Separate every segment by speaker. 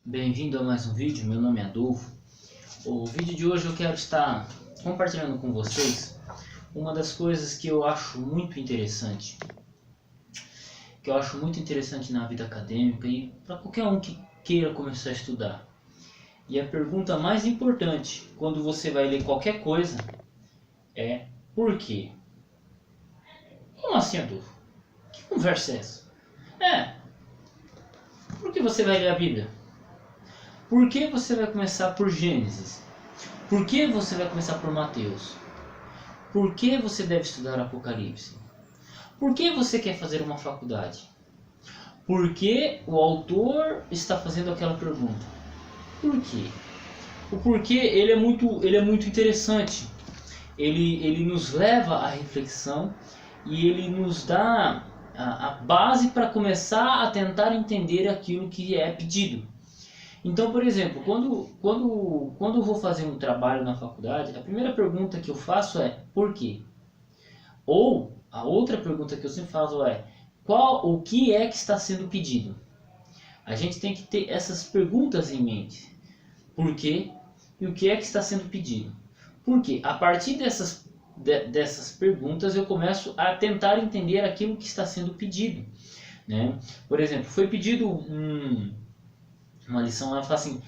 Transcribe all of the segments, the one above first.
Speaker 1: Bem-vindo a mais um vídeo, meu nome é Adolfo. O vídeo de hoje eu quero estar compartilhando com vocês uma das coisas que eu acho muito interessante. Na vida acadêmica e para qualquer um que queira começar a estudar. E a pergunta mais importante quando você vai ler qualquer coisa é por quê? Como assim, Adolfo? Que conversa é essa? Por que você vai ler a Bíblia? Por que você vai começar por Gênesis? Por que você vai começar por Mateus? Por que você deve estudar Apocalipse? Por que você quer fazer uma faculdade? Por que o autor está fazendo aquela pergunta? Por quê? O porquê ele é muito interessante. Ele nos leva à reflexão e ele nos dá a base para começar a tentar entender aquilo que é pedido. Então, por exemplo, quando eu vou fazer um trabalho na faculdade, a primeira pergunta que eu faço é por quê? Ou a outra pergunta que eu sempre faço é o que é que está sendo pedido? A gente tem que ter essas perguntas em mente. Por quê? E o que é que está sendo pedido? Porque a partir dessas perguntas eu começo a tentar entender aquilo que está sendo pedido, né? Por exemplo, foi pedido uma lição lá, fala assim: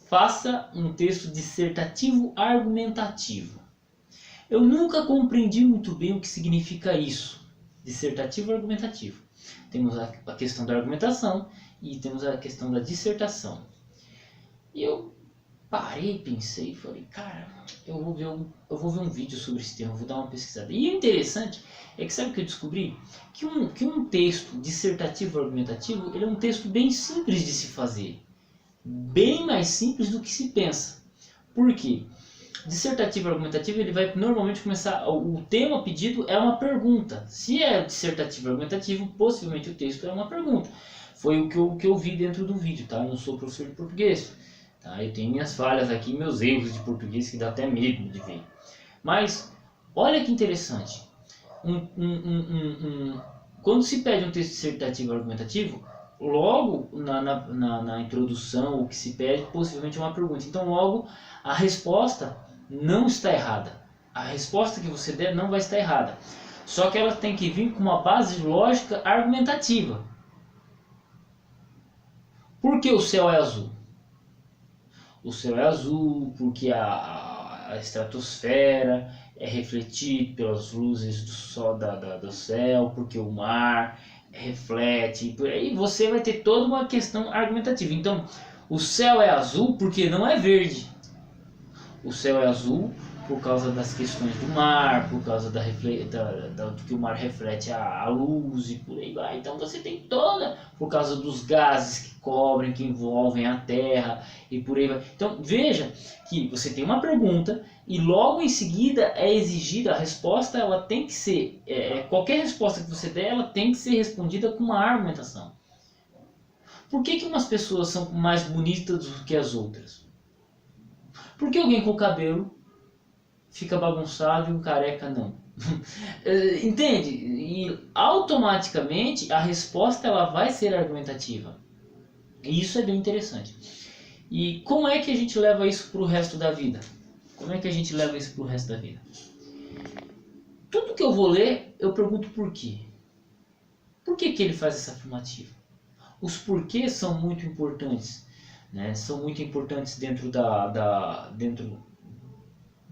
Speaker 1: faça um texto dissertativo argumentativo. Eu nunca compreendi muito bem o que significa isso, dissertativo argumentativo. Temos a questão da argumentação e temos a questão da dissertação. E eu parei, pensei e falei, cara, eu vou ver um vídeo sobre esse tema, vou dar uma pesquisada. E o interessante é que sabe o que eu descobri? Que um texto dissertativo argumentativo, ele é um texto bem simples de se fazer. Bem mais simples do que se pensa. Por quê? Dissertativo argumentativo, ele vai normalmente começar, o tema pedido é uma pergunta. Se é dissertativo argumentativo, possivelmente o texto é uma pergunta. Foi o que eu vi dentro do vídeo, tá? Eu não sou professor de português, tá? Eu tenho minhas falhas aqui, meus erros de português que dá até medo de ver. Mas, olha que interessante. Quando se pede um texto dissertativo argumentativo, logo na introdução, o que se pede possivelmente é uma pergunta. Então, logo, a resposta não está errada. A resposta que você der não vai estar errada. Só que ela tem que vir com uma base lógica argumentativa. Por que o céu é azul? O céu é azul porque a estratosfera é refletida pelas luzes do sol do céu, porque o mar reflete, por aí você vai ter toda uma questão argumentativa. Então, o céu é azul porque não é verde. O céu é azul por causa das questões do mar, por causa do que o mar reflete a luz e por aí vai. Então você tem toda, por causa dos gases que cobrem, que envolvem a Terra e por aí vai. Então veja que você tem uma pergunta e logo em seguida é exigida a resposta, ela tem que ser, qualquer resposta que você der, ela tem que ser respondida com uma argumentação. Por que umas pessoas são mais bonitas do que as outras? Por que alguém com cabelo fica bagunçado e um careca não? Entende? E automaticamente a resposta ela vai ser argumentativa. E isso é bem interessante. E como é que a gente leva isso para o resto da vida? Como é que a gente leva isso para o resto da vida? Tudo que eu vou ler, eu pergunto por quê. Por que ele faz essa afirmativa? Os porquês são muito importantes, né? São muito importantes dentro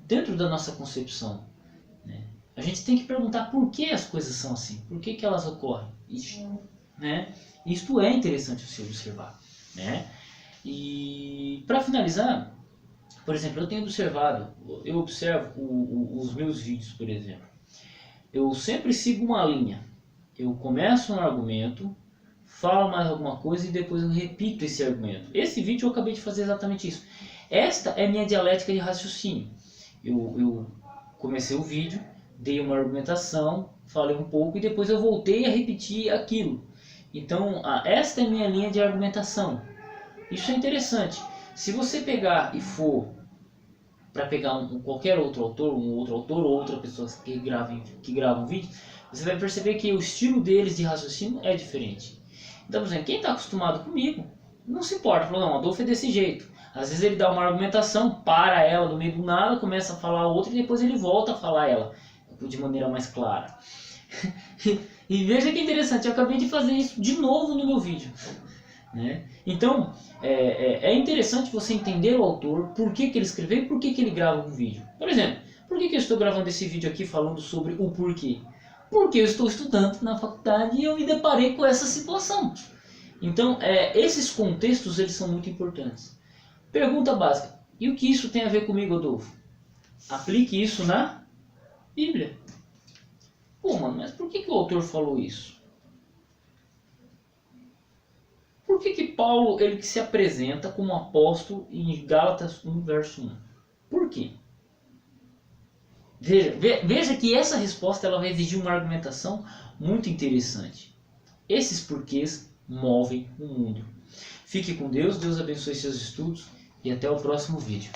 Speaker 1: dentro da nossa concepção, né? A gente tem que perguntar por que as coisas são assim, por que elas ocorrem, né? Isto é interessante se observar, né? E para finalizar, por exemplo, eu observo os meus vídeos, por exemplo, eu sempre sigo uma linha, eu começo um argumento, falo mais alguma coisa e depois eu repito esse argumento. Esse vídeo eu acabei de fazer exatamente isso. Esta é minha dialética de raciocínio. Eu comecei o vídeo, dei uma argumentação, falei um pouco e depois eu voltei a repetir aquilo. Então, esta é minha linha de argumentação. Isso é interessante. Se você pegar e for para pegar qualquer outro autor, ou outra pessoa que grava um vídeo, você vai perceber que o estilo deles de raciocínio é diferente. Então, por exemplo, quem está acostumado comigo não se importa, falou, não, Adolfo é desse jeito. Às vezes ele dá uma argumentação, para ela no meio do nada, começa a falar outra e depois ele volta a falar ela de maneira mais clara. E veja que interessante, eu acabei de fazer isso de novo no meu vídeo. Né? Então, é interessante você entender o autor, por que ele escreveu e por que ele grava um vídeo. Por exemplo, por que eu estou gravando esse vídeo aqui falando sobre o porquê? Porque eu estou estudando na faculdade e eu me deparei com essa situação. Então, esses contextos eles são muito importantes. Pergunta básica, e o que isso tem a ver comigo, Adolfo? Aplique isso na Bíblia. Pô, mano, mas por que o autor falou isso? Por que Paulo ele que se apresenta como apóstolo em Gálatas 1, verso 1? Por quê? Veja que essa resposta ela vai exigir uma argumentação muito interessante. Esses porquês movem o mundo. Fique com Deus, Deus abençoe seus estudos e até o próximo vídeo.